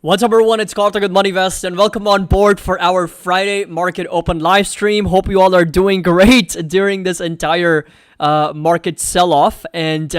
What's up, everyone? It's Karthik with MoneyVest, and welcome on board for our Friday Market Open live stream. Hope you all are doing great during this entire market sell-off. And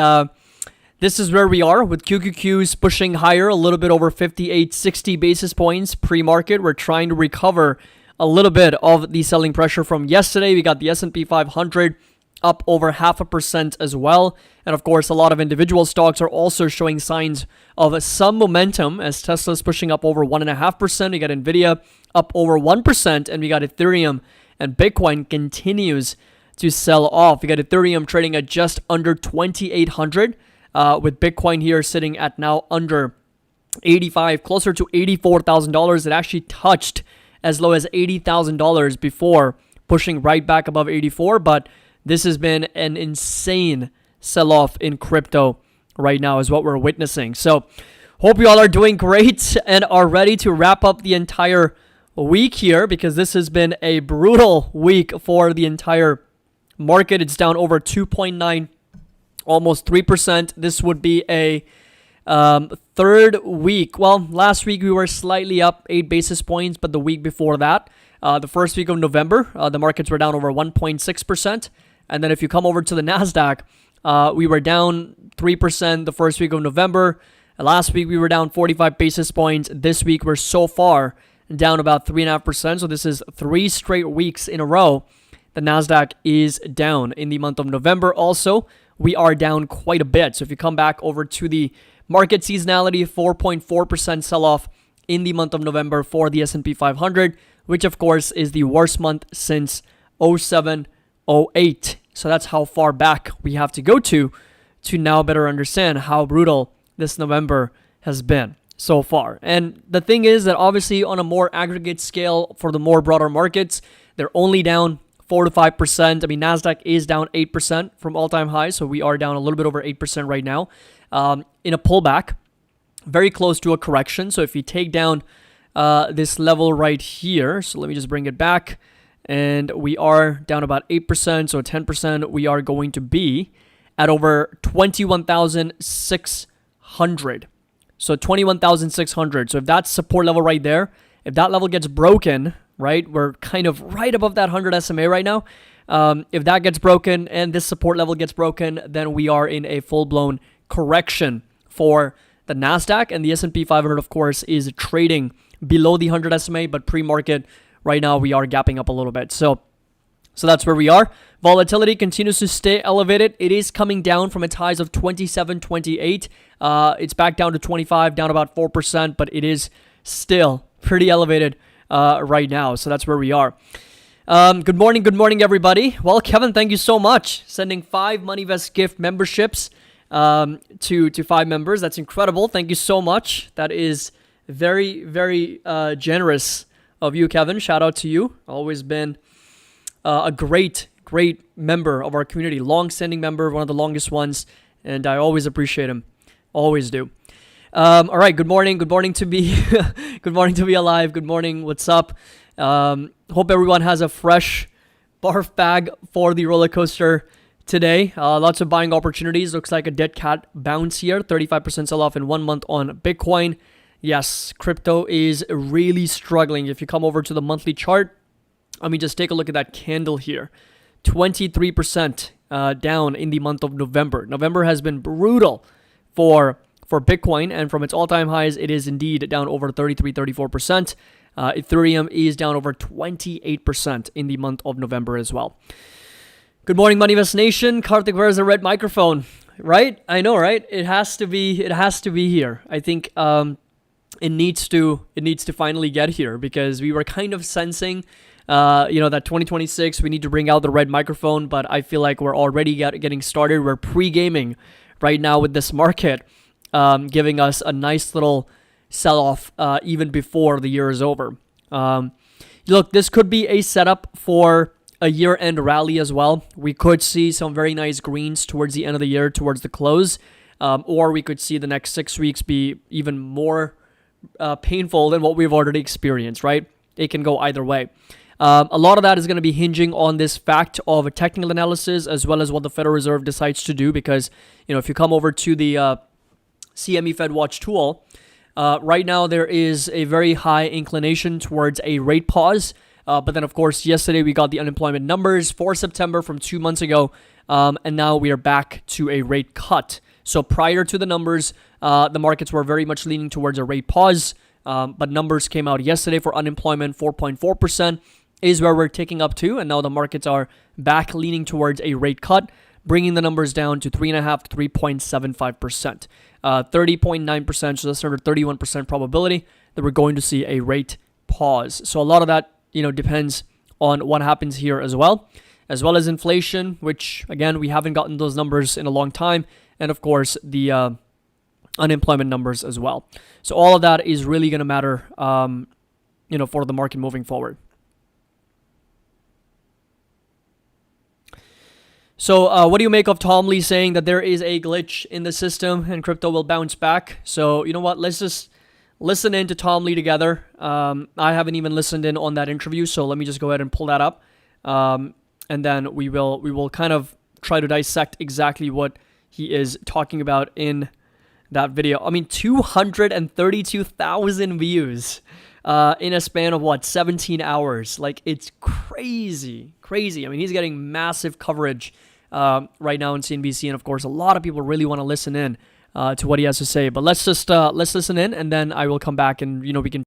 this is where we are with QQQs pushing higher, a little bit over 58, 60 basis points pre-market. We're trying to recover a little bit of the selling pressure from yesterday. We got the S&P 500 up over 0.5% as well. And of course, a lot of individual stocks are also showing signs of some momentum as Tesla's pushing up over 1.5%. We got Nvidia up over 1%, and we got Ethereum and Bitcoin continues to sell off. We got Ethereum trading at just under 2,800, with Bitcoin here sitting at now under 85, closer to $84,000. It actually touched as low as $80,000 before pushing right back above 84, but this has been an insane sell-off in crypto right now is what we're witnessing. So hope you all are doing great and are ready to wrap up the entire week here, because this has been a brutal week for the entire market. It's down over 2.9, almost 3%. This would be a third week. Well, last week we were slightly up 8 basis points, but the week before that, the first week of November, the markets were down over 1.6%. And then if you come over to the NASDAQ, we were down 3% the first week of November. Last week, we were down 45 basis points. This week, we're so far down about 3.5%. So this is 3 straight weeks in a row. The NASDAQ is down in the month of November. Also, we are down quite a bit. So if you come back over to the market seasonality, 4.4% sell-off in the month of November for the S&P 500, which of course is the worst month since 07, 08. So that's how far back we have to go to now better understand how brutal this November has been so far. And the thing is that obviously on a more aggregate scale for the more broader markets, they're only down 4 to 5%. I mean, NASDAQ is down 8% from all-time highs, so we are down a little bit over 8% right now in a pullback, very close to a correction. So if you take down this level right here, so let me just bring it back, and we are down about 8%, so 10%, we are going to be at over 21,600. So 21,600. So if that's support level right there, if that level gets broken, right, we're kind of right above that 100 SMA right now. If that gets broken and this support level gets broken, then we are in a full-blown correction for the NASDAQ. And the S&P 500, of course, is trading below the 100 SMA, but pre-market, right now, we are gapping up a little bit. So that's where we are. Volatility continues to stay elevated. It is coming down from its highs of 27, 28. It's back down to 25, down about 4%, but it is still pretty elevated right now. So that's where we are. Good morning, everybody. Well, Kevin, thank you so much. Sending 5 MoneyVest gift memberships to 5 members. That's incredible. Thank you so much. That is very, very generous of you, Kevin. Shout out to you. Always been a great member of our community, long-standing member, one of the longest ones, and I always appreciate him. Always do. All right. Good morning to be, good morning to be alive. Good morning. What's up? Hope everyone has a fresh barf bag for the roller coaster today. Lots of buying opportunities. Looks like a dead cat bounce here. 35% sell-off in 1 month on Bitcoin. Yes, crypto is really struggling. If you come over to the monthly chart, I mean, just take a look at that candle here. 23% down in the month of November. November has been brutal for Bitcoin, and from its all-time highs, it is indeed down over 33, 34%. Ethereum is down over 28% in the month of November as well. Good morning, MoneyVest Nation. Karthik, where's the red microphone? Right? I know, right? It has to be here. I think it needs to finally get here, because we were kind of sensing that 2026 we need to bring out the red microphone, but I feel like we're already getting started. We're pre-gaming right now with this market, giving us a nice little sell-off even before the year is over. Look, this could be a setup for a year-end rally as well. We could see some very nice greens towards the end of the year, towards the close, or we could see the next 6 weeks be even more painful than what we've already experienced, right? It can go either way. A lot of that is going to be hinging on this fact of a technical analysis, as well as what the Federal Reserve decides to do, because, if you come over to the CME Fed Watch tool, Right now, there is a very high inclination towards a rate pause. But then, of course, yesterday we got the unemployment numbers for September from 2 months ago, and now we are back to a rate cut. So prior to the numbers, the markets were very much leaning towards a rate pause, but numbers came out yesterday for unemployment, 4.4% is where we're ticking up to, and now the markets are back leaning towards a rate cut, bringing the numbers down to 3.5 to 3.75%, 30.9%, so that's under 31% probability that we're going to see a rate pause. So a lot of that depends on what happens here as well as inflation, which again, we haven't gotten those numbers in a long time. And of course, the unemployment numbers as well. So all of that is really going to matter, for the market moving forward. So what do you make of Tom Lee saying that there is a glitch in the system and crypto will bounce back? So you know what? Let's just listen in to Tom Lee together. I haven't even listened in on that interview, so let me just go ahead and pull that up, and then we will kind of try to dissect exactly what he is talking about in that video. I mean, 232,000 views in a span of 17 hours. Like, it's crazy. I mean, he's getting massive coverage right now on CNBC, and of course, a lot of people really want to listen in to what he has to say. But let's listen in, and then I will come back and we can.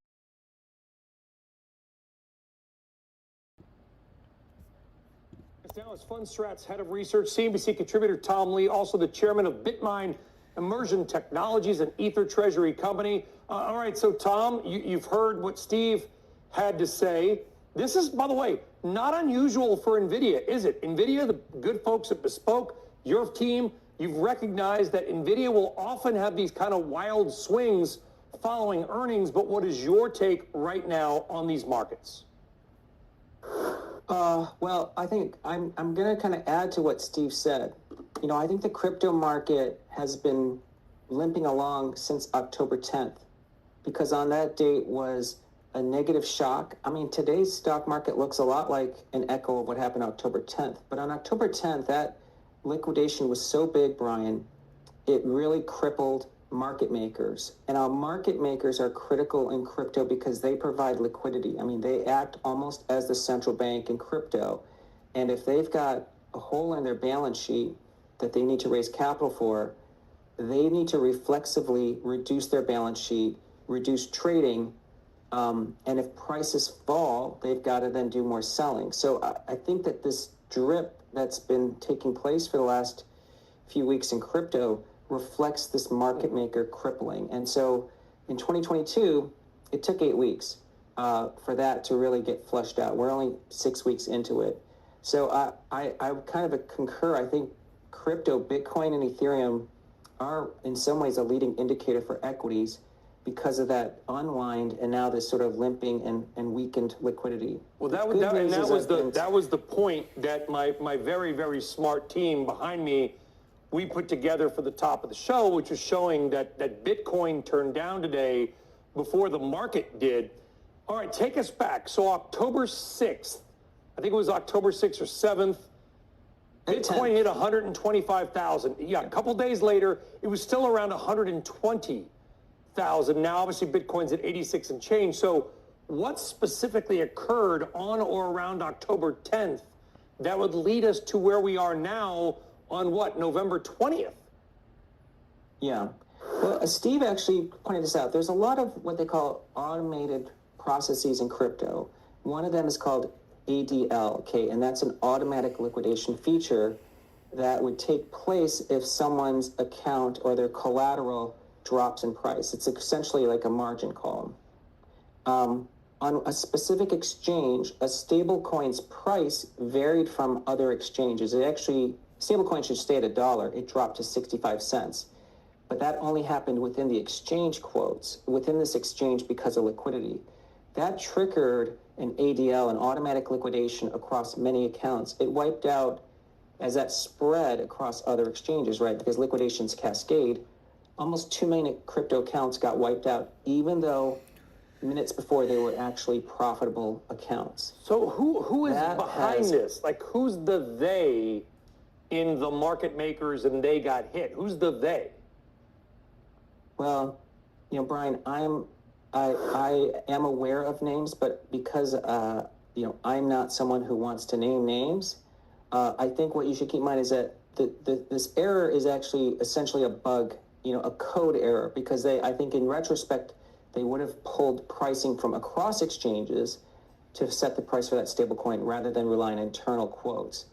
Now is Fundstrat's head of research, CNBC contributor Tom Lee, also the chairman of Bitmine Immersion Technologies, an Ether treasury company. All right, so Tom, you've heard what Steve had to say. This is, by the way, not unusual for NVIDIA, is it? NVIDIA, the good folks at Bespoke, your team, you've recognized that NVIDIA will often have these kind of wild swings following earnings, but what is your take right now on these markets? Well, I think I'm going to kind of add to what Steve said. I think the crypto market has been limping along since October 10th, because on that date was a negative shock. I mean, today's stock market looks a lot like an echo of what happened October 10th. But on October 10th, that liquidation was so big, Brian, it really crippled market makers. And our market makers are critical in crypto because they provide liquidity. I mean, they act almost as the central bank in crypto. And if they've got a hole in their balance sheet that they need to raise capital for, they need to reflexively reduce their balance sheet, reduce trading, and if prices fall, they've got to then do more selling. So I think that this drip that's been taking place for the last few weeks in crypto reflects this market maker crippling. And so in 2022, it took 8 weeks for that to really get flushed out. We're only 6 weeks into it. So I kind of concur. I think crypto, Bitcoin and Ethereum are in some ways a leading indicator for equities because of that unwind and now this sort of limping and weakened liquidity. Well, that was the point that my very, very smart team behind me, we put together for the top of the show, which was showing that Bitcoin turned down today before the market did. All right, take us back. So October 6th, I think it was October 6th or 7th, Bitcoin hit 125,000. Yeah, a couple days later, it was still around 120,000. Now, obviously, Bitcoin's at 86 and change. So what specifically occurred on or around October 10th that would lead us to where we are now on November 20th? Yeah. Well, Steve actually pointed this out. There's a lot of what they call automated processes in crypto. One of them is called ADL, okay, and that's an automatic liquidation feature that would take place if someone's account or their collateral drops in price. It's essentially like a margin call. On a specific exchange, a stablecoin's price varied from other exchanges. Stablecoin should stay at $1. It dropped to 65 cents. But that only happened within the exchange quotes, within this exchange because of liquidity. That triggered an ADL, an automatic liquidation across many accounts. It wiped out, as that spread across other exchanges, right? Because liquidations cascade. Almost 2 million crypto accounts got wiped out, even though minutes before they were actually profitable accounts. So who is behind this? Like, who's the they in the market makers and they got hit? Who's the they? Well, Brian, I am aware of names, but because I'm not someone who wants to name names, I think what you should keep in mind is that this error is actually essentially a bug, a code error, because I think in retrospect, they would have pulled pricing from across exchanges to set the price for that stablecoin rather than relying on internal quotes.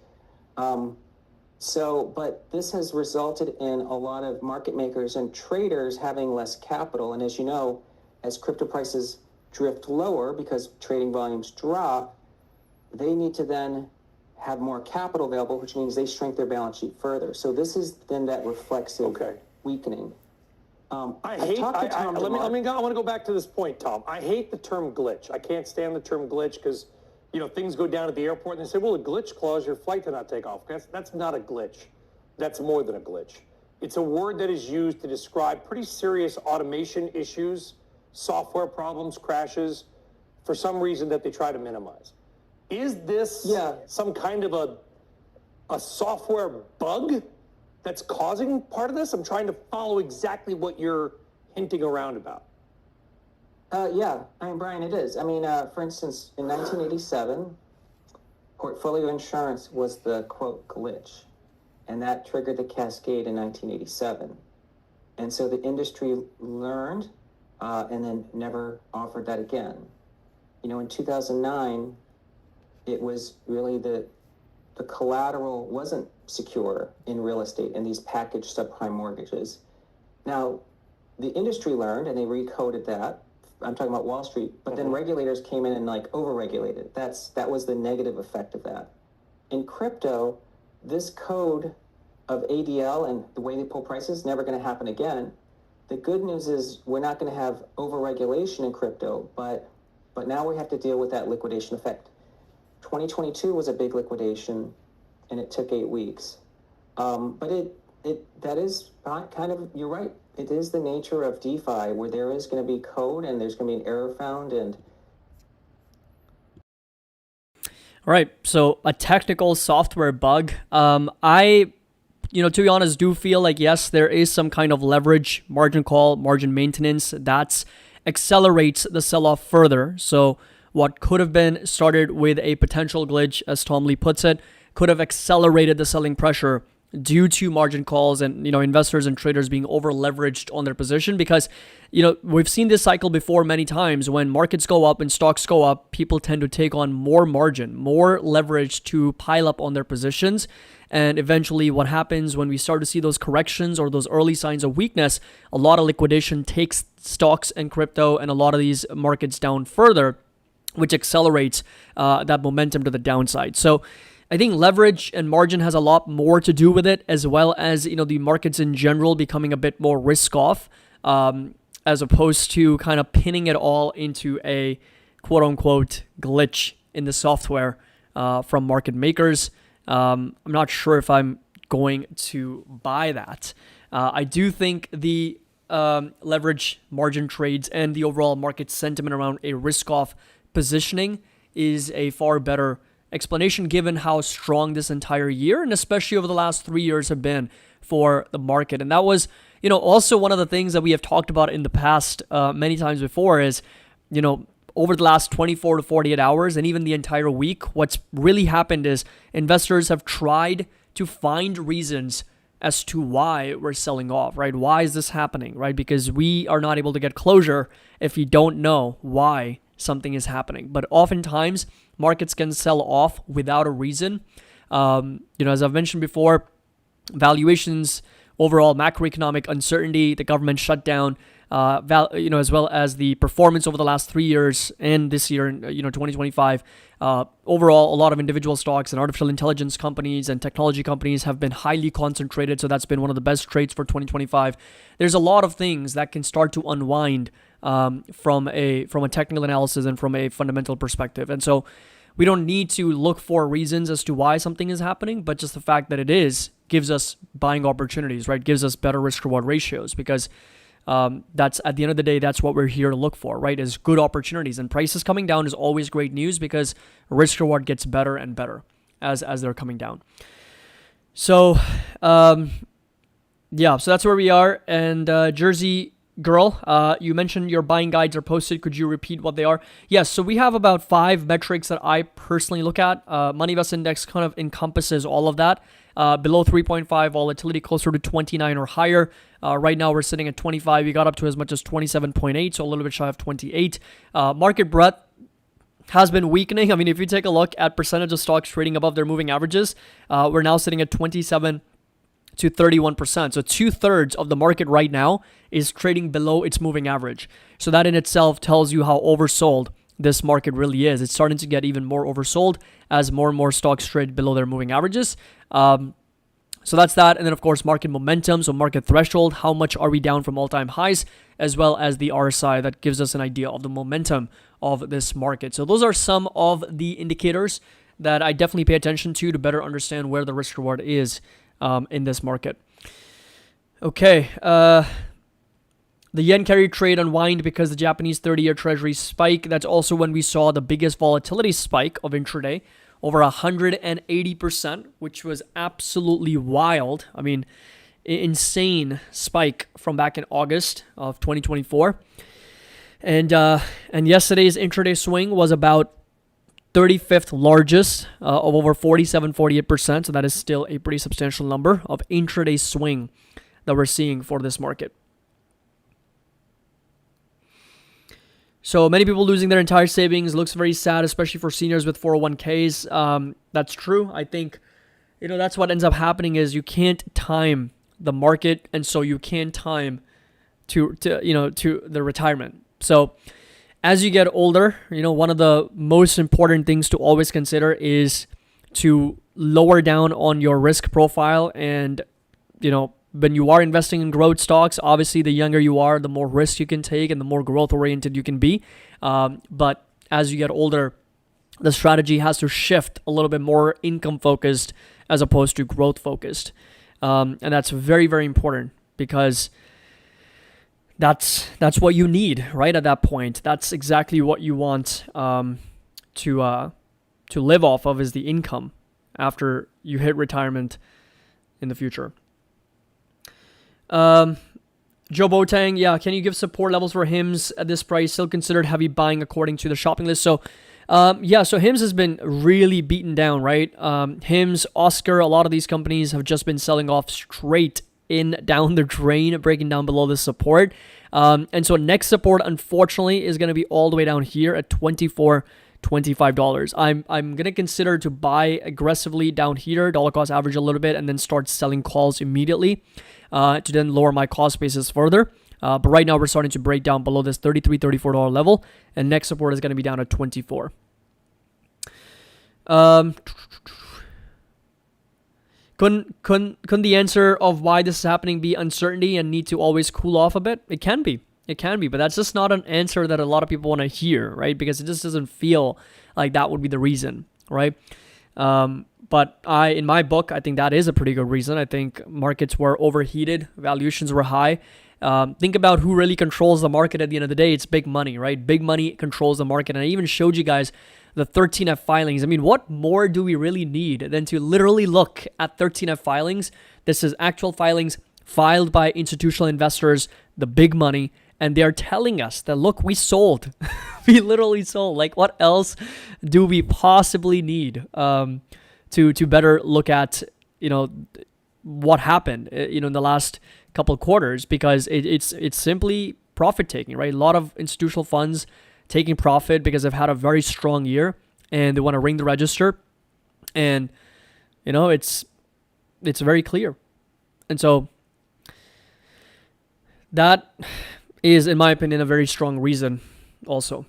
But this has resulted in a lot of market makers and traders having less capital. And as you know, as crypto prices drift lower because trading volumes drop, they need to then have more capital available, which means they shrink their balance sheet further. So this is then that reflexive weakening. I want to go back to this point, Tom. I hate the term glitch. I can't stand the term glitch because, things go down at the airport and they say, well, a glitch caused your flight to not take off. That's not a glitch. That's more than a glitch. It's a word that is used to describe pretty serious automation issues, software problems, crashes, for some reason that they try to minimize. Is this some kind of a software bug that's causing part of this? I'm trying to follow exactly what you're hinting around about. Brian, it is. For instance, in 1987, portfolio insurance was the, quote, glitch, and that triggered the cascade in 1987. And so the industry learned and then never offered that again. In 2009, it was really the collateral wasn't secure in real estate and these packaged subprime mortgages. Now, the industry learned and they recoded that. I'm talking about Wall Street, but then regulators came in and over-regulated. That was the negative effect of that. In crypto, this code of ADL and the way they pull prices is never going to happen again. The good news is we're not going to have over-regulation in crypto, but now we have to deal with that liquidation effect. 2022 was a big liquidation, and it took 8 weeks. But that is kind of, you're right. It is the nature of DeFi where there is going to be code and there's going to be an error found. And all right, so a technical software bug. To be honest, do feel like, yes, there is some kind of leverage, margin call, margin maintenance that accelerates the sell-off further. So what could have been started with a potential glitch, as Tom Lee puts it, could have accelerated the selling pressure due to margin calls and, investors and traders being over leveraged on their position, because, we've seen this cycle before many times. When markets go up and stocks go up, people tend to take on more margin, more leverage to pile up on their positions. And eventually what happens when we start to see those corrections or those early signs of weakness, a lot of liquidation takes stocks and crypto and a lot of these markets down further, which accelerates that momentum to the downside. So I think leverage and margin has a lot more to do with it, as well as, the markets in general becoming a bit more risk off, as opposed to kind of pinning it all into a quote unquote glitch in the software from market makers. I'm not sure if I'm going to buy that. I do think the leverage margin trades and the overall market sentiment around a risk off positioning is a far better explanation given how strong this entire year and especially over the last 3 years have been for the market. And that was, also one of the things that we have talked about in the past many times before is, over the last 24 to 48 hours and even the entire week, what's really happened is investors have tried to find reasons as to why we're selling off, right? Why is this happening, right? Because we are not able to get closure if we don't know why something is happening. But oftentimes, markets can sell off without a reason. As I've mentioned before, valuations, overall macroeconomic uncertainty, the government shutdown, as well as the performance over the last 3 years and this year, 2025. Overall, a lot of individual stocks and artificial intelligence companies and technology companies have been highly concentrated. So that's been one of the best trades for 2025. There's a lot of things that can start to unwind from a technical analysis and from a fundamental perspective. And so we don't need to look for reasons as to why something is happening, but just the fact that it is gives us buying opportunities, right? Gives us better risk reward ratios, because that's at the end of the day, that's what we're here to look for, right? Is good opportunities, and prices coming down is always great news because risk reward gets better and better as they're coming down. So, so that's where we are. And Jersey girl, you mentioned your buying guides are posted. Could you repeat what they are? Yes, so we have about 5 metrics that I personally look at. Money Invest Index kind of encompasses all of that. Below 3.5, volatility closer to 29 or higher. Right now we're sitting at 25. We got up to as much as 27.8, so a little bit shy of 28. Market breadth has been weakening. I mean, if you take a look at percentage of stocks trading above their moving averages, we're now sitting at 27 to 31%. So 2/3 of the market right now is trading below its moving average. So that in itself tells you how oversold this market really is. It's starting to get even more oversold as more and more stocks trade below their moving averages. So that's that. And then, of course, market momentum, so market threshold, how much are we down from all-time highs, as well as the RSI that gives us an idea of the momentum of this market. So those are some of the indicators that I definitely pay attention to better understand where the risk reward is in this market. Okay. The yen carry trade unwind because the Japanese 30-year treasury spike. That's also when we saw the biggest volatility spike of intraday, over 180%, which was absolutely wild. I mean, insane spike from back in August of 2024. And yesterday's intraday swing was about 35th largest of over 48%. So that is still a pretty substantial number of intraday swing that we're seeing for this market. So many people losing their entire savings looks very sad, especially for seniors with 401ks. That's true. I think, that's what ends up happening is you can't time the market, and so you can't time to the retirement. So as you get older, one of the most important things to always consider is to lower down on your risk profile. And, when you are investing in growth stocks, obviously the younger you are, the more risk you can take and the more growth oriented you can be. But as you get older, the strategy has to shift a little bit more income focused as opposed to growth focused. And that's very, very important because that's what you need right at that point. That's exactly what you want to live off of, is the income after you hit retirement in the future. Joe Boateng, can you give support levels for HIMS at this price? Still considered heavy buying according to the shopping list. So, so HIMS has been really beaten down, right? HIMS, Oscar, a lot of these companies have just been selling off straight down the drain, breaking down below the support. And so next support, unfortunately, is going to be all the way down here at $25. I'm going to consider to buy aggressively down here, dollar cost average a little bit, and then start selling calls immediately to then lower my cost basis further. But right now we're starting to break down below this $33, $34 level, and next support is going to be down at 24. Couldn't the answer of why this is happening be uncertainty and need to always cool off a bit? It can be, but that's just not an answer that a lot of people want to hear, right? Because it just doesn't feel like that would be the reason, right? But in my book, I think that is a pretty good reason. I think markets were overheated, valuations were high. Think about who really controls the market at the end of the day. It's big money, right? Big money controls the market. And I even showed you guys the 13F filings. I mean, what more do we really need than to literally look at 13F filings? This is actual filings filed by institutional investors, the big money, and they are telling us that, look, we sold. We literally sold. Like, what else do we possibly need to better look at, what happened, in the last couple of quarters? Because it's simply profit taking, right? A lot of institutional funds taking profit because they've had a very strong year and they want to ring the register. And, it's very clear. And so that is, in my opinion, a very strong reason also.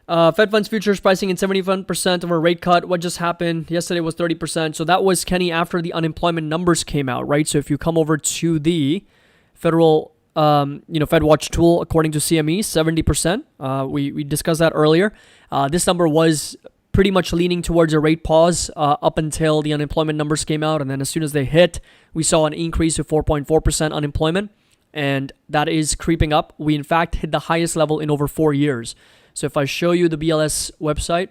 Fed funds futures pricing in 71% of a rate cut. What just happened? Yesterday was 30%. So that was, Kenny, after the unemployment numbers came out, right? So if you come over to the federal, FedWatch tool, according to CME, 70%. We discussed that earlier. This number was pretty much leaning towards a rate pause up until the unemployment numbers came out. And then as soon as they hit, we saw an increase to 4.4% unemployment. And that is creeping up. We, in fact, hit the highest level in over 4 years. So if I show you the BLS website,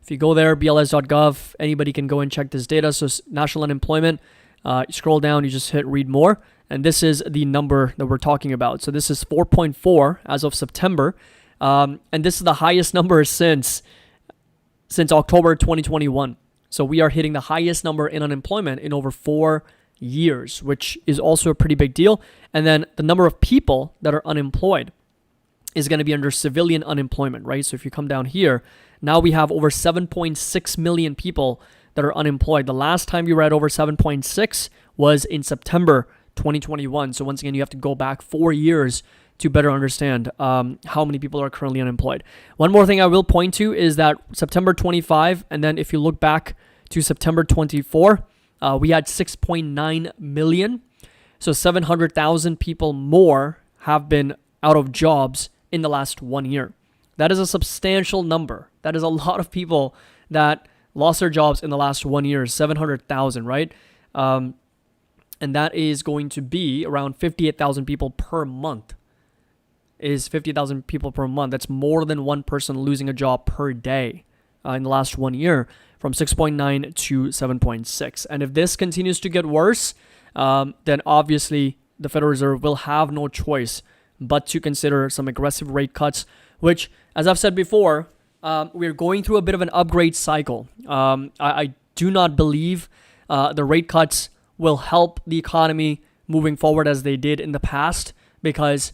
if you go there, bls.gov, anybody can go and check this data. So national unemployment, Scroll down, you just hit read more, and this is the number that we're talking about. So this is 4.4 as of September, and this is the highest number since October 2021. So we are hitting the highest number in unemployment in over 4 years, which is also a pretty big deal. And then the number of people that are unemployed is going to be under civilian unemployment, right? So if you come down here, now we have over 7.6 million people that are unemployed. The last time we were at over 7.6 was in September 2021. So once again, you have to go back 4 years to better understand how many people are currently unemployed. One more thing I will point to is that September 25, and then if you look back to September 24, we had 6.9 million. So 700,000 people more have been out of jobs in the last 1 year. That is a substantial number. That is a lot of people that lost their jobs in the last 1 year, 700,000, right? And that is going to be around 58,000 people per month. Is 50,000 people per month. That's more than one person losing a job per day in the last 1 year, from 6.9 to 7.6. And if this continues to get worse, then obviously the Federal Reserve will have no choice but to consider some aggressive rate cuts, which, as I've said before, we're going through a bit of an upgrade cycle. I do not believe the rate cuts will help the economy moving forward as they did in the past, because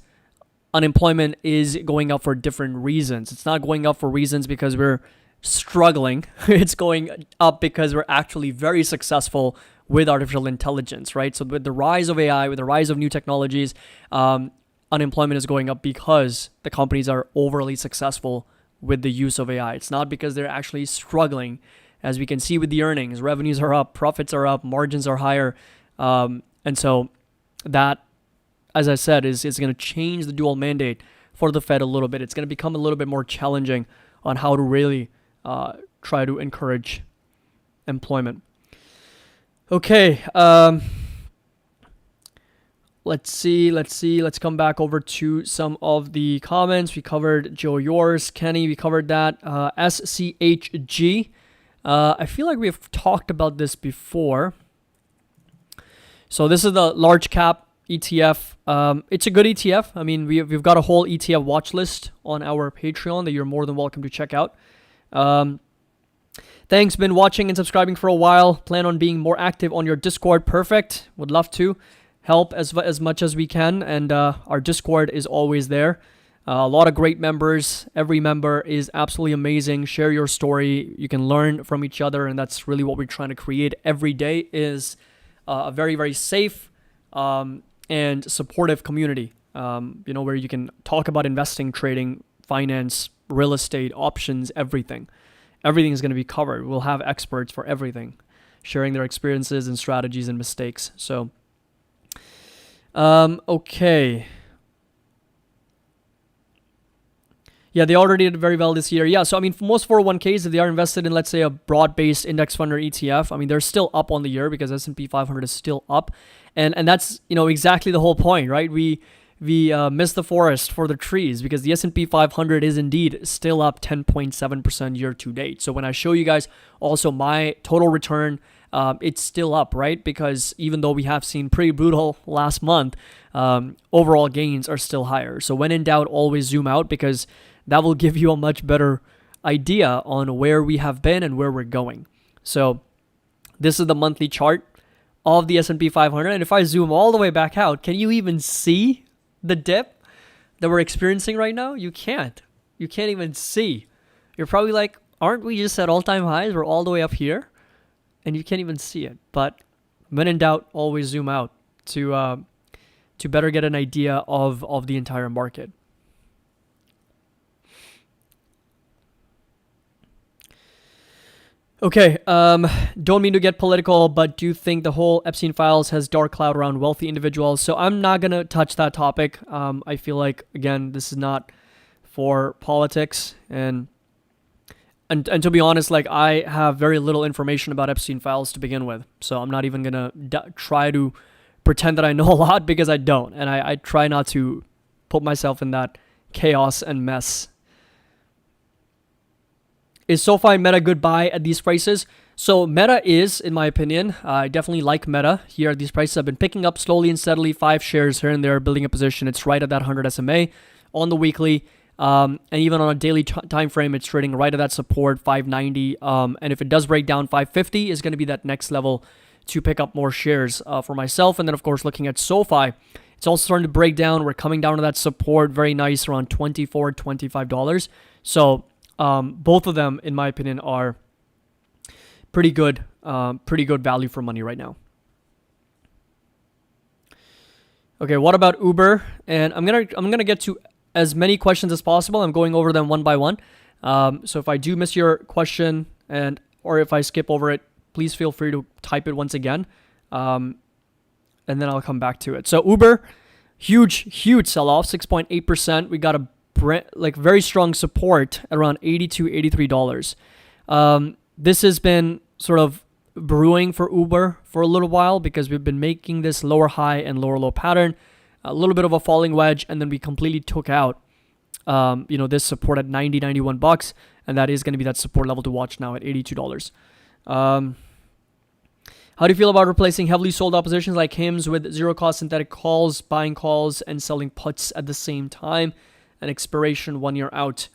unemployment is going up for different reasons. It's not going up for reasons because we're struggling. It's going up because we're actually very successful with artificial intelligence, right? So with the rise of AI, with the rise of new technologies, unemployment is going up because the companies are overly successful with the use of AI. It's not because they're actually struggling. As we can see with the earnings, revenues are up, profits are up, margins are higher. And so that, as I said, is going to change the dual mandate for the Fed a little bit. It's going to become a little bit more challenging on how to really try to encourage employment. Okay. Let's see. Let's come back over to some of the comments. We covered Joe Yours, Kenny. We covered that. SCHG. I feel like we've talked about this before. So this is the large cap ETF. It's a good ETF. I mean, we've got a whole ETF watch list on our Patreon that you're more than welcome to check out. Thanks, been watching and subscribing for a while. Plan on being more active on your Discord. Perfect. Would love to help as much as we can. And our Discord is always there. A lot of great members. Every member is absolutely amazing. Share your story. You can learn from each other. And that's really what we're trying to create every day, is a very, very safe and supportive community, where you can talk about investing, trading, finance, real estate, options, everything. Everything is going to be covered. We'll have experts for everything, sharing their experiences and strategies and mistakes. So, okay. Yeah, they already did very well this year. Yeah, so I mean, for most 401ks, if they are invested in, let's say, a broad-based index fund or ETF, I mean, they're still up on the year because S&P 500 is still up, and that's exactly the whole point, right? We miss the forest for the trees, because the S&P 500 is indeed still up 10.7% year to date. So when I show you guys also my total return, it's still up, right? Because even though we have seen pretty brutal last month, overall gains are still higher. So when in doubt, always zoom out, because that will give you a much better idea on where we have been and where we're going. So this is the monthly chart of the S&P 500. And if I zoom all the way back out, can you even see the dip that we're experiencing right now? You can't. You can't even see. You're probably like, aren't we just at all-time highs? We're all the way up here. And you can't even see it. But when in doubt, always zoom out to better get an idea of the entire market. Okay, don't mean to get political, but do you think the whole Epstein files has dark cloud around wealthy individuals? So I'm not going to touch that topic. I feel like, again, this is not for politics. And to be honest, like, I have very little information about Epstein files to begin with. So I'm not even going to try to pretend that I know a lot, because I don't. And I try not to put myself in that chaos and mess. Is SoFi and Meta good buy at these prices? So Meta is, in my opinion, I definitely like Meta here. These prices have been picking up slowly and steadily, 5 shares here and there, building a position. It's right at that 100 SMA on the weekly. And even on a daily time frame, it's trading right at that support, 590. And if it does break down, 550 is going to be that next level to pick up more shares for myself. And then, of course, looking at SoFi, it's also starting to break down. We're coming down to that support, very nice, around $24, $25. So both of them, in my opinion, are pretty good value for money right now. Okay, what about Uber? And I'm gonna get to as many questions as possible. I'm going over them one by one. So if I do miss your question or if I skip over it, please feel free to type it once again, and then I'll come back to it. So Uber, huge sell-off, 6.8%. We got a very strong support at around $82, $83. This has been sort of brewing for Uber for a little while because we've been making this lower high and lower low pattern, a little bit of a falling wedge, and then we completely took out this support at $90, $91, and that is going to be that support level to watch now at $82. How do you feel about replacing heavily sold oppositions like HIMS with zero cost synthetic calls, buying calls, and selling puts at the same time, and expiration 1 year out?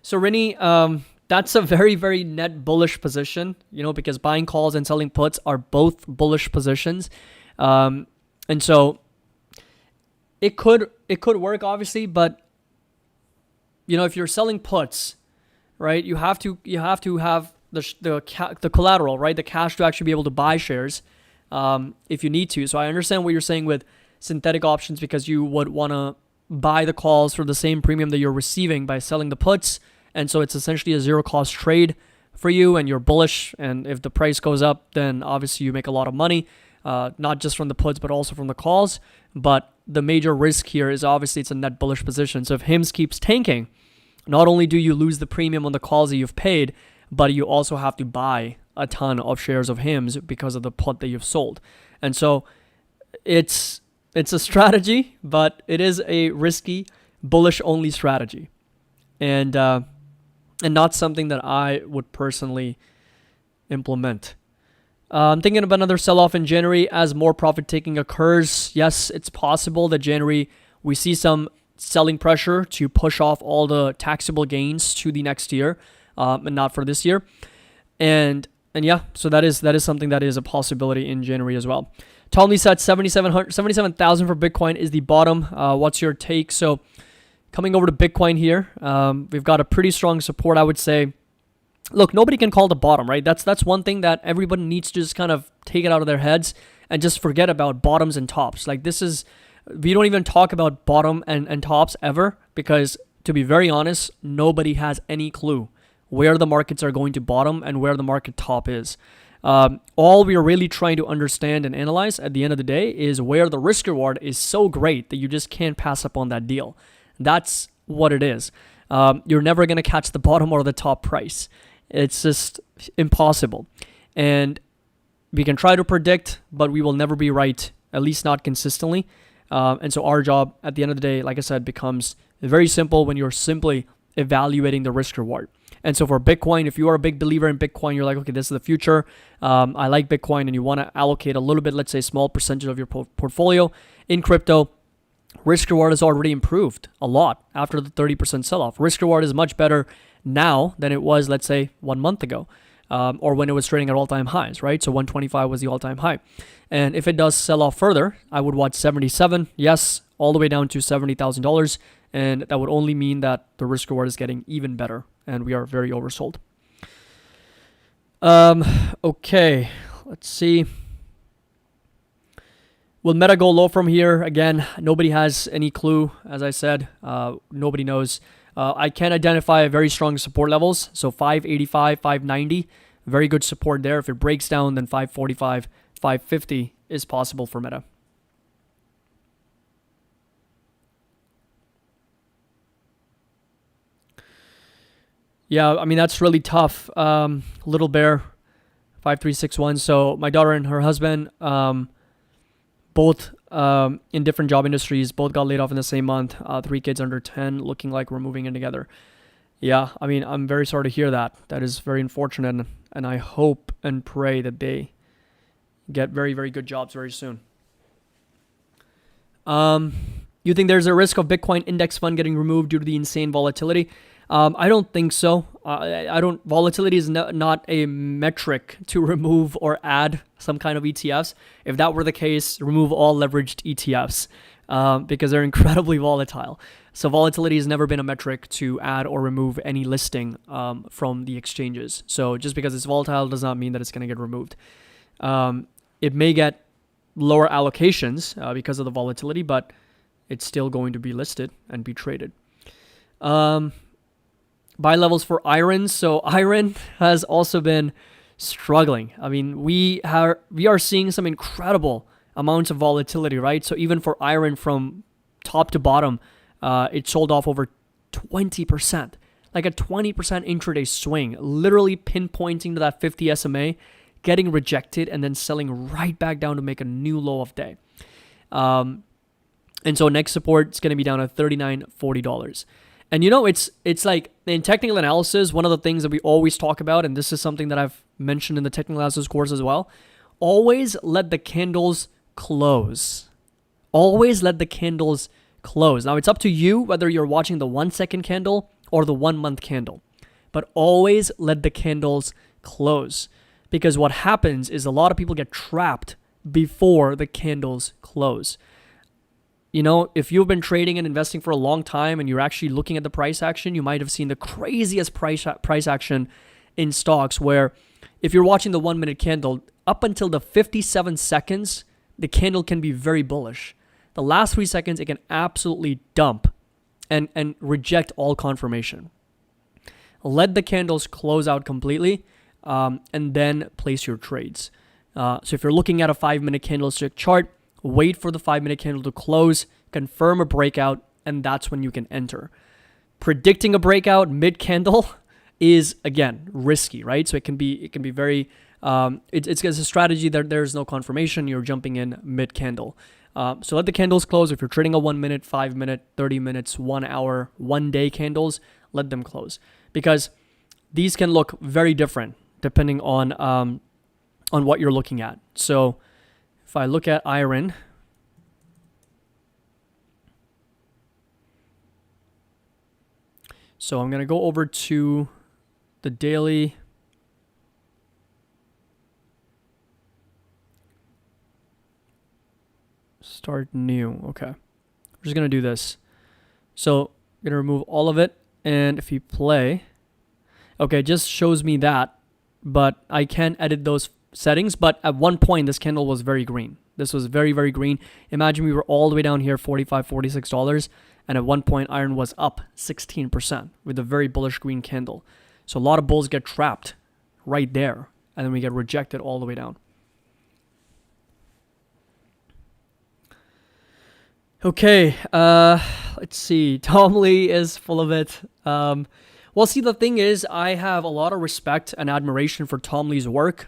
So Rini, that's a very, very net bullish position, because buying calls and selling puts are both bullish positions. And so it could work, obviously, but if you're selling puts, right, you have to have the collateral, right, the cash to actually be able to buy shares if you need to. So I understand what you're saying with synthetic options, because you would want to buy the calls for the same premium that you're receiving by selling the puts. And so it's essentially a zero cost trade for you, and you're bullish. And if the price goes up, then obviously you make a lot of money, not just from the puts, but also from the calls. But the major risk here is obviously it's a net bullish position. So if HIMS keeps tanking, not only do you lose the premium on the calls that you've paid, but you also have to buy a ton of shares of HIMS because of the put that you've sold. And so it's a strategy, but it is a risky, bullish only strategy. And not something that I would personally implement. I'm thinking of another sell-off in January as more profit-taking occurs. Yes, it's possible that January we see some selling pressure to push off all the taxable gains to the next year, and not for this year. And yeah, so that is something that is a possibility in January as well. Tomley said 77,000 for Bitcoin is the bottom. What's your take? So coming over to Bitcoin here, we've got a pretty strong support, I would say. Look, nobody can call the bottom, right? That's one thing that everybody needs to just kind of take it out of their heads and just forget about bottoms and tops. Like we don't even talk about bottom and tops ever, because to be very honest, nobody has any clue where the markets are going to bottom and where the market top is. All we are really trying to understand and analyze at the end of the day is where the risk reward is so great that you just can't pass up on that deal. That's what it is. You're never going to catch the bottom or the top price. It's just impossible. And we can try to predict, but we will never be right, at least not consistently. And so our job at the end of the day, like I said, becomes very simple when you're simply evaluating the risk reward. And so for Bitcoin, if you are a big believer in Bitcoin, you're like, okay, this is the future. I like Bitcoin, and you want to allocate a little bit, let's say a small percentage of your portfolio in crypto. Risk reward has already improved a lot after the 30% sell-off. Risk reward is much better now than it was, let's say, 1 month ago, or when it was trading at all-time highs, right? So 125 was the all-time high. And if it does sell off further, I would watch 77, yes, all the way down to $70,000. And that would only mean that the risk reward is getting even better, and we are very oversold. Okay, let's see. Will Meta go low from here? Again, nobody has any clue. As I said, nobody knows. I can identify very strong support levels. So 585, 590, very good support there. If it breaks down, then 545, 550 is possible for Meta. Yeah, I mean, that's really tough. Little Bear, 5361. So my daughter and her husband, both in different job industries, both got laid off in the same month. 3 kids under 10, looking like we're moving in together. Yeah, I mean, I'm very sorry to hear that. That is very unfortunate. and I hope and pray that they get very, very good jobs very soon. You think there's a risk of Bitcoin index fund getting removed due to the insane volatility? I don't think so. Volatility is not a metric to remove or add some kind of ETFs. If that were the case, remove all leveraged ETFs because they're incredibly volatile. So volatility has never been a metric to add or remove any listing from the exchanges. So just because it's volatile does not mean that it's going to get removed. It may get lower allocations because of the volatility, but it's still going to be listed and be traded. Buy levels for iron. So iron has also been struggling. I mean, we are seeing some incredible amounts of volatility, right? So even for iron from top to bottom, it sold off over 20%, like a 20% intraday swing, literally pinpointing to that 50 SMA, getting rejected, and then selling right back down to make a new low of day. And so next support is going to be down at $39, $40. And it's like in technical analysis, one of the things that we always talk about, and this is something that I've mentioned in the technical analysis course as well, always let the candles close. Always let the candles close. Now it's up to you whether you're watching the 1 second candle or the 1 month candle, but always let the candles close, because what happens is a lot of people get trapped before the candles close. If you've been trading and investing for a long time and you're actually looking at the price action, you might have seen the craziest price action in stocks where if you're watching the 1 minute candle, up until the 57 seconds, the candle can be very bullish. The last 3 seconds, it can absolutely dump and reject all confirmation. Let the candles close out completely and then place your trades. So if you're looking at a 5 minute candlestick chart, wait for the 5 minute candle to close, confirm a breakout, and that's when you can enter. Predicting a breakout mid candle is, again, risky, right? So it can be very it's a strategy that there's no confirmation. You're jumping in mid candle. So let the candles close. If you're trading a 1 minute, 5 minute, 30 minutes, 1 hour, 1 day candles, let them close, because these can look very different depending on what you're looking at. So if I look at iron, so I'm going to go over to the daily. Start new. Okay. We're just going to do this. So I'm going to remove all of it. And if you play, okay, it just shows me that, but I can edit those settings. But at one point, this candle was very green. This was very, very green. Imagine we were all the way down here, $45, $46. And at one point, iron was up 16% with a very bullish green candle. So a lot of bulls get trapped right there. And then we get rejected all the way down. Okay, let's see. Tom Lee is full of it. Well, see, the thing is, I have a lot of respect and admiration for Tom Lee's work.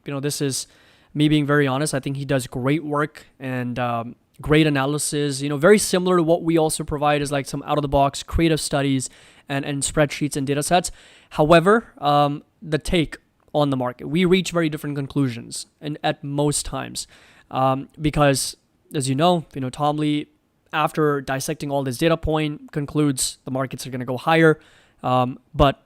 This is me being very honest. I think he does great work and great analysis. Very similar to what we also provide is like some out-of-the-box creative studies and spreadsheets and data sets. However, the take on the market, we reach very different conclusions, and at most times, because as you know, Tom Lee, after dissecting all this data point, concludes the markets are going to go higher. But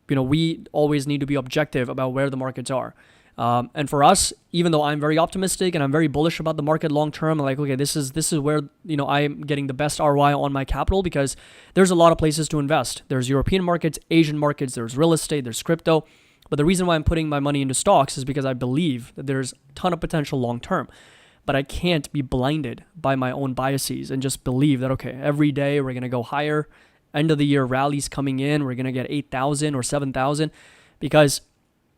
we always need to be objective about where the markets are. And for us, even though I'm very optimistic and I'm very bullish about the market long term, I'm like, okay, this is where I'm getting the best ROI on my capital, because there's a lot of places to invest. There's European markets, Asian markets, there's real estate, there's crypto. But the reason why I'm putting my money into stocks is because I believe that there's a ton of potential long term. But I can't be blinded by my own biases and just believe that, okay, every day we're going to go higher. End of the year rallies coming in, we're going to get 8,000 or 7,000, because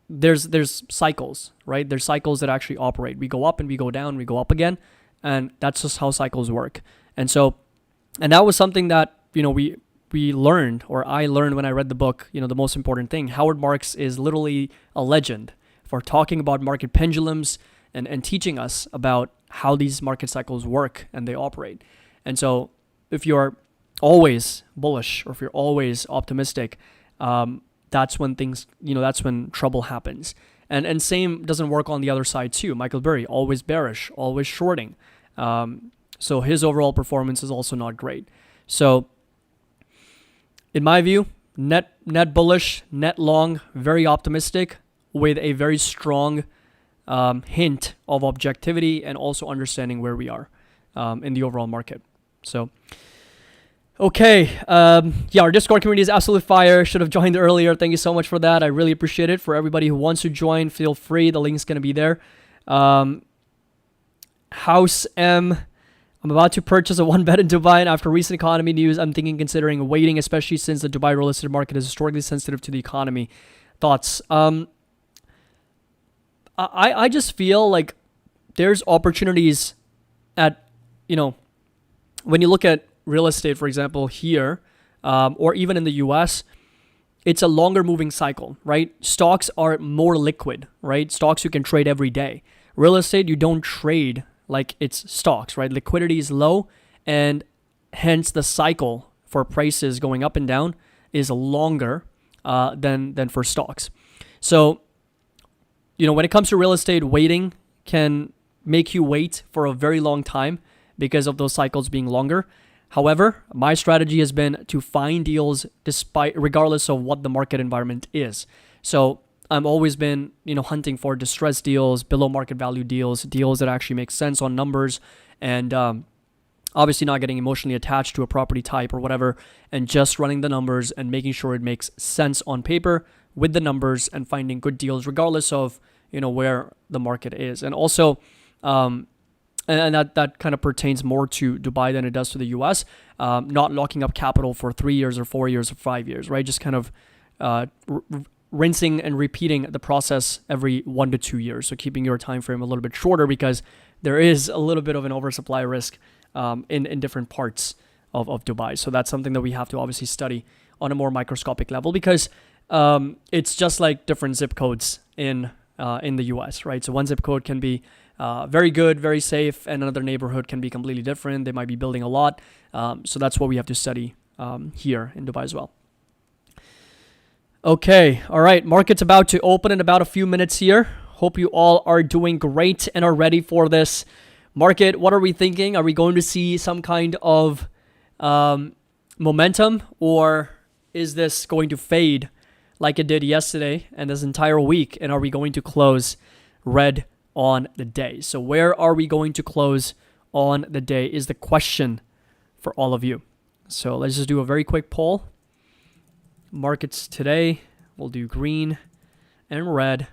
there's cycles, right? There's cycles that actually operate. We go up and we go down, we go up again, and that's just how cycles work. And that was something that, we learned, or I learned when I read the book, the most important thing. Howard Marks is literally a legend for talking about market pendulums and teaching us about how these market cycles work and they operate. And so if you're always bullish or if you're always optimistic, that's when things, that's when trouble happens. And same doesn't work on the other side too. Michael Burry, always bearish, always shorting. So his overall performance is also not great. So in my view, net bullish, net long, very optimistic, with a very strong hint of objectivity and also understanding where we are in the overall market. So, okay. Our Discord community is absolute fire. Should have joined earlier. Thank you so much for that. I really appreciate it. For everybody who wants to join, feel free. The link's going to be there. House M. I'm about to purchase a one bet in Dubai, and after recent economy news, I'm considering waiting, especially since the Dubai real estate market is historically sensitive to the economy. Thoughts? I just feel like there's opportunities at, when you look at real estate, for example, here, or even in the US, it's a longer moving cycle, right? Stocks are more liquid, right? Stocks you can trade every day. Real estate, you don't trade like it's stocks, right? Liquidity is low, and hence the cycle for prices going up and down is longer than for stocks. So, when it comes to real estate, waiting can make you wait for a very long time because of those cycles being longer. However, my strategy has been to find deals regardless of what the market environment is. So I've always been, hunting for distressed deals, below market value deals that actually make sense on numbers, and obviously not getting emotionally attached to a property type or whatever, and just running the numbers and making sure it makes sense on paper with the numbers, and finding good deals regardless of, where the market is. And also, and that kind of pertains more to Dubai than it does to the US, not locking up capital for 3 years or 4 years or 5 years, right? Just kind of rinsing and repeating the process every 1 to 2 years. So keeping your time frame a little bit shorter, because there is a little bit of an oversupply risk in different parts of Dubai. So that's something that we have to obviously study on a more microscopic level, because it's just like different zip codes in the US, right? So one zip code can be very good, very safe, and another neighborhood can be completely different. They might be building a lot. So that's what we have to study here in Dubai as well. Okay, all right. Market's about to open in about a few minutes here. Hope you all are doing great and are ready for this market. What are we thinking? Are we going to see some kind of momentum, or is this going to fade like it did yesterday and this entire week? And are we going to close red on the day? So where are we going to close on the day is the question for all of you. So let's just do a very quick poll. Markets today, we'll do green and red,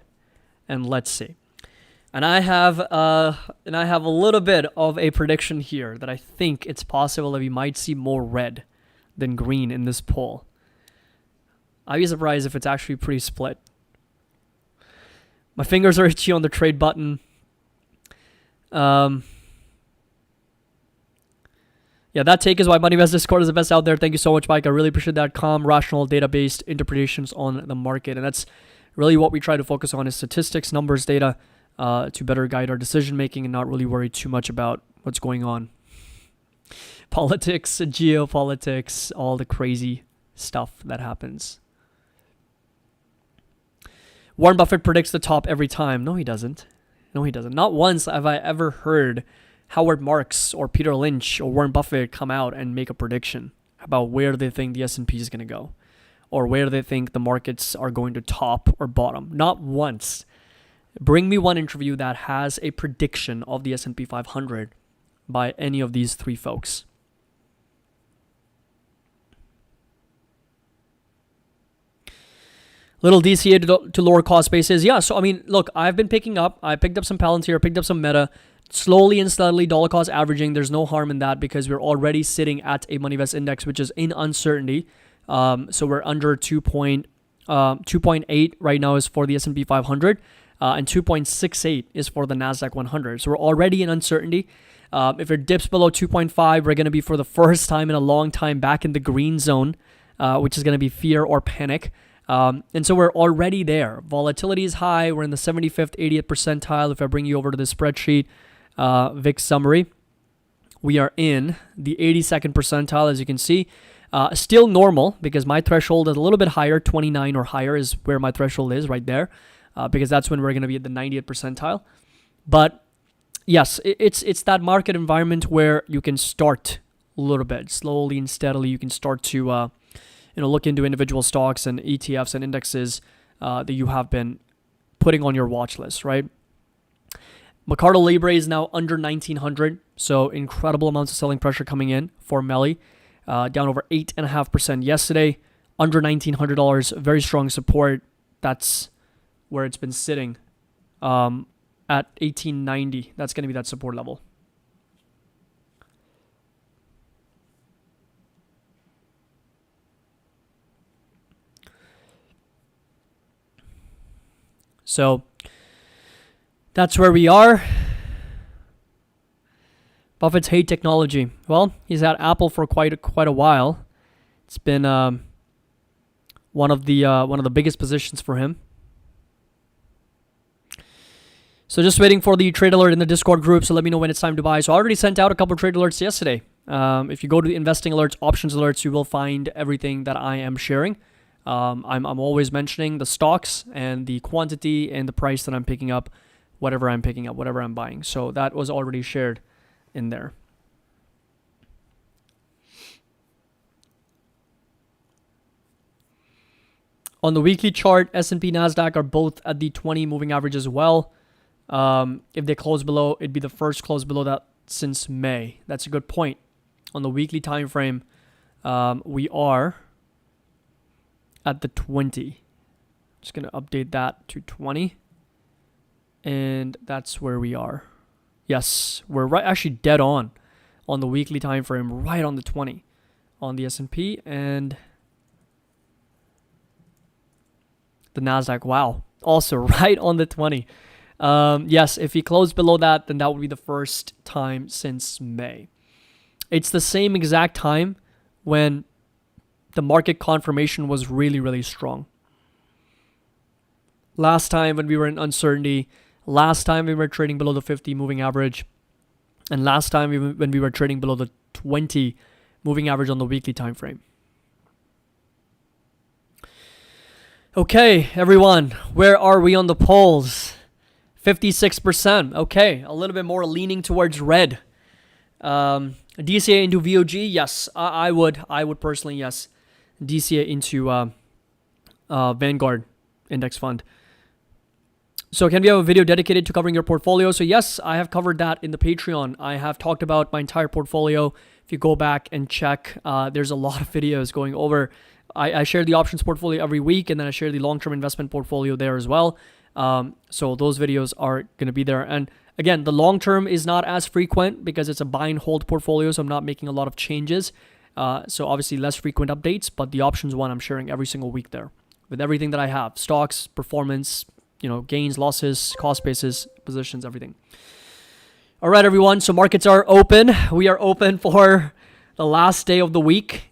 and let's see. And I have a little bit of a prediction here that I think it's possible that we might see more red than green in this poll. I'd be surprised if it's actually pretty split. My fingers are itchy on the trade button. Yeah, that take is why MoneyVest Discord is the best out there. Thank you so much, Mike. I really appreciate that. Calm, rational, data-based interpretations on the market. And that's really what we try to focus on, is statistics, numbers, data, to better guide our decision-making and not really worry too much about what's going on. Politics, geopolitics, all the crazy stuff that happens. Warren Buffett predicts the top every time. No, he doesn't. Not once have I ever heard Howard Marks or Peter Lynch or Warren Buffett come out and make a prediction about where they think the S&P is going to go, or where they think the markets are going to top or bottom. Not once. Bring me one interview that has a prediction of the S&P 500 by any of these three folks. Little DCA to lower cost bases. Yeah, so I mean, look, I picked up some Palantir, picked up some Meta, slowly and steadily dollar cost averaging. There's no harm in that because we're already sitting at a MoneyVest index, which is in uncertainty. So we're under 2.8 right now is for the S&P 500, and 2.68 is for the NASDAQ 100. So we're already in uncertainty. If it dips below 2.5, we're going to be, for the first time in a long time, back in the green zone, which is going to be fear or panic. And so we're already there. Volatility is high. We're in the 75th, 80th percentile. If I bring you over to the spreadsheet, VIX summary, we are in the 82nd percentile, as you can see. Still normal because my threshold is a little bit higher. 29 or higher is where my threshold is right there, because that's when we're going to be at the 90th percentile. But yes, it's that market environment where you can start a little bit slowly and steadily. You can start to look into individual stocks and ETFs and indexes that you have been putting on your watch list, right? Mercado Libre is now under 1900, so incredible amounts of selling pressure coming in for Melly, down over 8.5% yesterday, under $1,900, very strong support. That's where it's been sitting, at 1890. That's going to be that support level. So that's where we are. Buffett's hate technology. Well, he's had Apple for quite a while. It's been one of the biggest positions for him. So just waiting for the trade alert in the Discord group. So let me know when it's time to buy. So I already sent out a couple trade alerts yesterday. If you go to the investing alerts, options alerts, you will find everything that I am sharing. I'm always mentioning the stocks and the quantity and the price that I'm picking up, whatever I'm picking up, whatever I'm buying. So that was already shared in there. On the weekly chart, S&P, NASDAQ are both at the 20 moving average as well. If they close below, it'd be the first close below that since May. That's a good point. On the weekly time frame, we are at the 20. Just going to update that to 20. And that's where we are. Yes, we're right, actually dead on the weekly time frame, right on the 20 on the S&P and the NASDAQ. Wow, also right on the 20. Yes, if he closed below that, then that would be the first time since May. It's the same exact time when the market confirmation was really, really strong. Last time when we were in uncertainty, last time we were trading below the 50 moving average, and last time when we were trading below the 20 moving average on the weekly time frame. Okay, everyone, where are we on the polls? 56%. Okay, a little bit more leaning towards red. DCA into VOG, yes, I would personally, yes. DCA into Vanguard Index Fund. So can we have a video dedicated to covering your portfolio? So yes, I have covered that in the Patreon. I have talked about my entire portfolio. If you go back and check, there's a lot of videos going over. I share the options portfolio every week, and then I share the long-term investment portfolio there as well. So those videos are going to be there. And again, the long-term is not as frequent because it's a buy and hold portfolio, so I'm not making a lot of changes. So obviously less frequent updates, but the options one I'm sharing every single week there with everything that I have: stocks, performance, gains, losses, cost basis, positions, everything. All right, everyone. So markets are open. We are open for the last day of the week.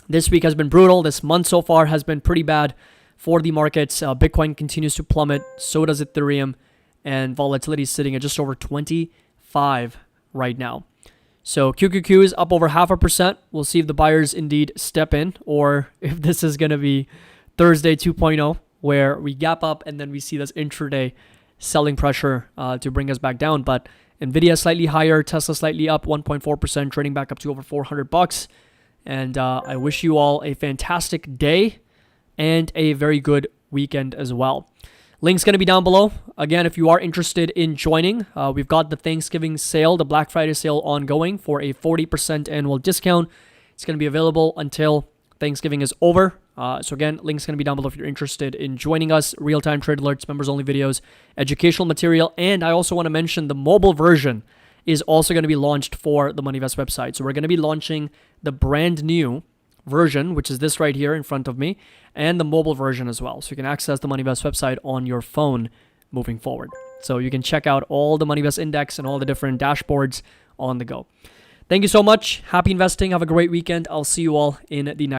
This week has been brutal. This month so far has been pretty bad for the markets. Bitcoin continues to plummet. So does Ethereum. And volatility is sitting at just over 25 right now. So QQQ is up over 0.5%. We'll see if the buyers indeed step in, or if this is going to be Thursday 2.0, where we gap up and then we see this intraday selling pressure to bring us back down. But Nvidia slightly higher, Tesla slightly up 1.4%, trading back up to over $400. And I wish you all a fantastic day and a very good weekend as well. Link's going to be down below. Again, if you are interested in joining, we've got the Thanksgiving sale, the Black Friday sale ongoing for a 40% annual discount. It's going to be available until Thanksgiving is over. So again, link's going to be down below if you're interested in joining us. Real-time trade alerts, members-only videos, educational material, and I also want to mention the mobile version is also going to be launched for the MoneyVest website. So we're going to be launching the brand new version, which is this right here in front of me, and the mobile version as well. So you can access the MoneyVest website on your phone moving forward. So you can check out all the MoneyVest index and all the different dashboards on the go. Thank you so much. Happy investing. Have a great weekend. I'll see you all in the next